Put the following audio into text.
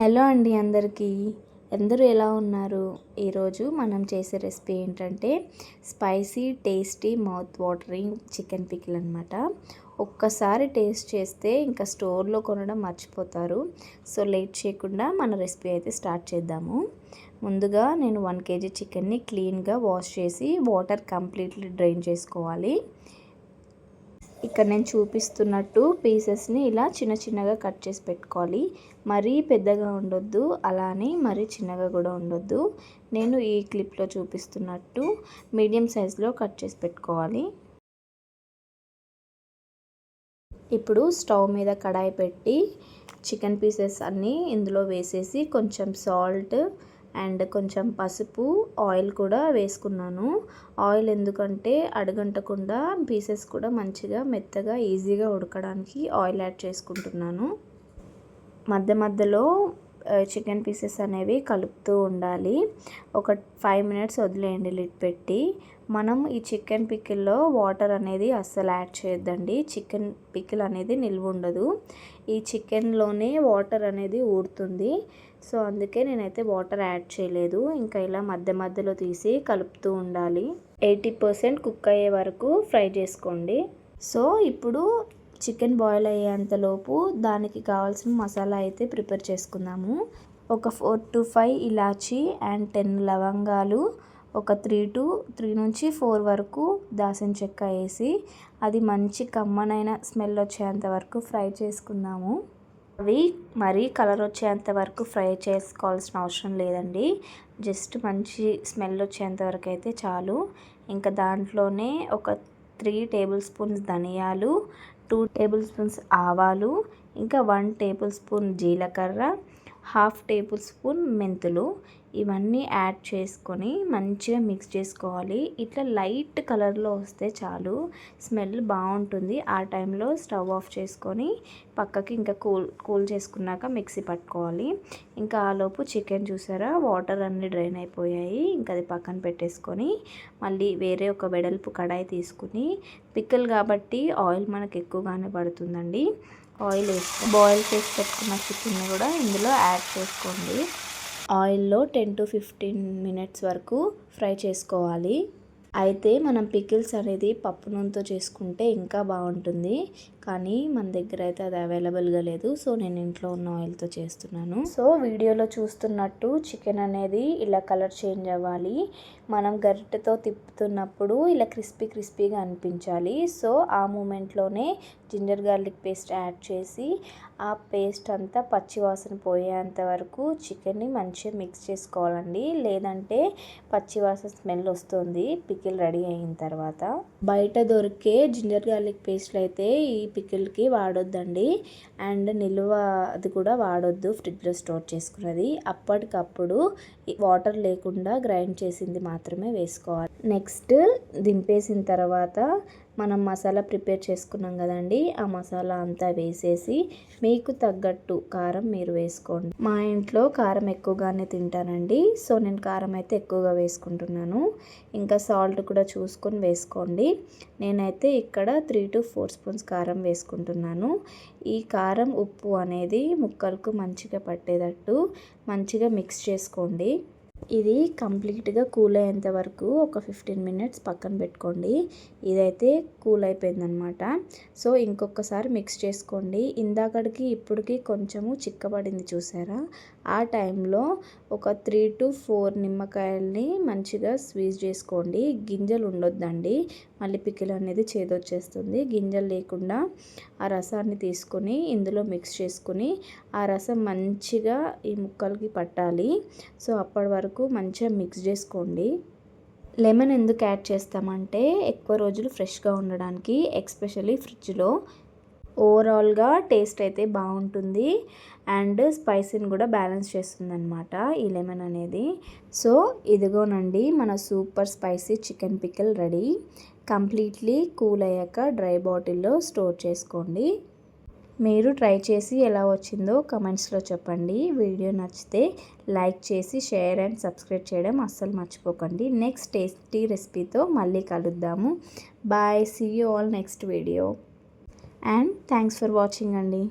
Hello అండి అందరికీ. అందరూ ఎలా ఉన్నారు? ఈరోజు మనం చేసే రెసిపీ ఏంటంటే spicy tasty mouth watering chicken pickle అనమాట. ఒక్కసారి టేస్ట్ చేస్తే ఇంకా స్టోర్లో కొనడం మర్చిపోతారు. సో లేట్ చేయకుండా మన రెసిపీ అయితే స్టార్ట్ చేద్దాము. ముందుగా నేను 1 kg చికెన్ని క్లీన్గా వాష్ చేసి వాటర్ కంప్లీట్లీ డ్రైన్ చేసుకోవాలి. ఇక్కడ నేను చూపిస్తున్నట్టు పీసెస్ని ఇలా చిన్న చిన్నగా కట్ చేసి పెట్టుకోవాలి. మరీ పెద్దగా ఉండొద్దు, అలానే మరీ చిన్నగా కూడా ఉండొద్దు. నేను ఈ క్లిప్లో చూపిస్తున్నట్టు మీడియం సైజులో కట్ చేసి పెట్టుకోవాలి. ఇప్పుడు స్టవ్ మీద కడాయి పెట్టి చికెన్ పీసెస్ అన్నీ ఇందులో వేసేసి కొంచెం సాల్ట్ అండ్ కొంచెం పసుపు, ఆయిల్ కూడా వేసుకున్నాను. ఆయిల్ ఎందుకంటే అడుగంటకుండా పీసెస్ కూడా మంచిగా మెత్తగా ఈజీగా ఉడకడానికి ఆయిల్ యాడ్ చేసుకుంటున్నాను. మధ్య మధ్యలో చికెన్ పీసెస్ అనేవి కలుపుతూ ఉండాలి. ఒక 5 minutes వదిలేయండి లిడ్ పెట్టి. మనం ఈ చికెన్ పికిల్లో వాటర్ అనేది అస్సలు యాడ్ చేయొద్దండి. చికెన్ పికిల్ అనేది నిల్వ ఉండదు. ఈ చికెన్లోనే వాటర్ అనేది ఊరుతుంది. సో అందుకే నేనైతే వాటర్ యాడ్ చేయలేదు. ఇంకా ఇలా మధ్య మధ్యలో తీసి కలుపుతూ ఉండాలి. 80% కుక్ అయ్యే వరకు ఫ్రై చేసుకోండి. సో ఇప్పుడు చికెన్ బాయిల్ అయ్యేంతలోపు దానికి కావాల్సిన మసాలా అయితే ప్రిపేర్ చేసుకుందాము. ఒక 4 to 5 ఇలాచీ అండ్ 10 లవంగాలు, ఒక 3 నుంచి 4 వరకు దాల్చిన చెక్క వేసి అది మంచి కమ్మనైన స్మెల్ వచ్చేంత వరకు ఫ్రై చేసుకుందాము. అవి మరీ కలర్ వచ్చేంత వరకు ఫ్రై చేసుకోవాల్సిన అవసరం లేదండి. జస్ట్ మంచి స్మెల్ వచ్చేంత వరకు అయితే చాలు. ఇంకా దాంట్లోనే ఒక 3 tablespoons ధనియాలు, 2 tablespoons ఆవాలు, ఇంకా 1 tablespoon జీలకర్ర, 1/2 tablespoon మెంతులు ఇవన్నీ యాడ్ చేసుకొని మంచిగా మిక్స్ చేసుకోవాలి. ఇట్లా లైట్ కలర్లో వస్తే చాలు, స్మెల్ బాగుంటుంది. ఆ టైంలో స్టవ్ ఆఫ్ చేసుకొని పక్కకి ఇంకా కూల్ చేసుకున్నాక మిక్సీ పట్టుకోవాలి. ఇంకా ఆలోపు చికెన్ చూసారా వాటర్ అన్నీ డ్రైన్ అయిపోయాయి. ఇంకా అది పక్కన పెట్టేసుకొని మళ్ళీ వేరే ఒక వెడల్పు కడాయి తీసుకుని, పికిల్ కాబట్టి ఆయిల్ మనకు ఎక్కువగానే పడుతుందండి. ఆయిల్ వేసి బాయిల్ చేసి పెట్టుకున్న చికెన్ని కూడా ఇందులో యాడ్ చేసుకోండి. ఆయిల్లో 10 to 15 minutes వరకు ఫ్రై చేసుకోవాలి. అయితే మనం పికిల్స్ అనేది పప్పు నూనెతో చేసుకుంటే ఇంకా బాగుంటుంది, కానీ మన దగ్గర అయితే అది అవైలబుల్గా లేదు. సో నేను ఇంట్లో ఉన్న ఆయిల్తో చేస్తున్నాను. సో వీడియోలో చూస్తున్నట్టు చికెన్ అనేది ఇలా కలర్ చేంజ్ అవ్వాలి. మనం గరిటెతో తిప్పుతున్నప్పుడు ఇలా క్రిస్పీగా అనిపించాలి. సో ఆ మూమెంట్లోనే జింజర్ గార్లిక్ పేస్ట్ యాడ్ చేసి ఆ పేస్ట్ అంతా పచ్చివాసన పోయేంత వరకు చికెన్ని మంచిగా మిక్స్ చేసుకోవాలండి. లేదంటే పచ్చివాసన స్మెల్ వస్తుంది పికిల్ రెడీ అయిన తర్వాత. బయట దొరికే జింజర్ గార్లిక్ పేస్ట్లు అయితే ఈ పికిల్కి వాడొద్దండి. అండ్ నిల్వ అది కూడా వాడొద్దు, ఫ్రిడ్జ్లో స్టోర్ చేసుకున్నది. అప్పటికప్పుడు వాటర్ లేకుండా గ్రైండ్ చేసింది మాత్రమే వేసుకోవాలి. నెక్స్ట్ దింపేసిన తర్వాత మనం మసాలా ప్రిపేర్ చేసుకున్నాం కదండి, ఆ మసాలా అంతా వేసేసి మీకు తగ్గట్టు కారం మీరు వేసుకోండి. మా ఇంట్లో కారం ఎక్కువగానే తింటానండి, సో నేను కారం అయితే ఎక్కువగా వేసుకుంటున్నాను. ఇంకా సాల్ట్ కూడా చూసుకొని వేసుకోండి. నేనైతే ఇక్కడ 3 to 4 spoons కారం వేసుకుంటున్నాను. ఈ కారం ఉప్పు అనేది ముక్కలకు మంచిగా పట్టేటట్టు మంచిగా మిక్స్ చేసుకోండి. ఇది కంప్లీట్గా కూల్ అయ్యేంత వరకు ఒక 15 minutes పక్కన పెట్టుకోండి. ఇదైతే కూల్ అయిపోయిందనమాట. సో ఇంకొకసారి మిక్స్ చేసుకోండి. ఇందాకడికి ఇప్పటికి కొంచెము చిక్కబడింది చూసారా, ఆ టైంలో ఒక 3 to 4 నిమ్మకాయల్ని మంచిగా స్క్వీజ్ చేసుకోండి. గింజలు ఉండొద్దండి, మళ్ళీ పికిల్ అనేది చేదొచ్చేస్తుంది. గింజలు లేకుండా ఆ రసాన్ని తీసుకొని ఇందులో మిక్స్ చేసుకుని ఆ రసం మంచిగా ఈ ముక్కలకి పట్టాలి. సో అప్పటి వరకు మంచిగా మిక్స్ చేసుకోండి. లెమన్ ఎందుకు యాడ్ చేస్తామంటే ఎక్కువ రోజులు ఫ్రెష్గా ఉండడానికి, ఎస్పెషల్లీ ఫ్రిడ్జ్లో. ఓవరాల్గా టేస్ట్ అయితే బాగుంటుంది అండ్ స్పైసీని కూడా బ్యాలెన్స్ చేస్తుంది అనమాట ఈ లెమన్ అనేది. సో ఇదిగోనండి మన super spicy chicken pickle ready. Completely cool అయ్యాక డ్రై బాటిల్లో స్టోర్ చేసుకోండి. మీరు ట్రై చేసి ఎలా వచ్చిందో కమెంట్స్లో చెప్పండి. వీడియో నచ్చితే లైక్ చేసి షేర్ అండ్ సబ్స్క్రైబ్ చేయడం అస్సలు మర్చిపోకండి. నెక్స్ట్ టేస్టీ రెసిపీతో మళ్ళీ కలుద్దాము. Bye, see you all next video and thanks for watching అండి.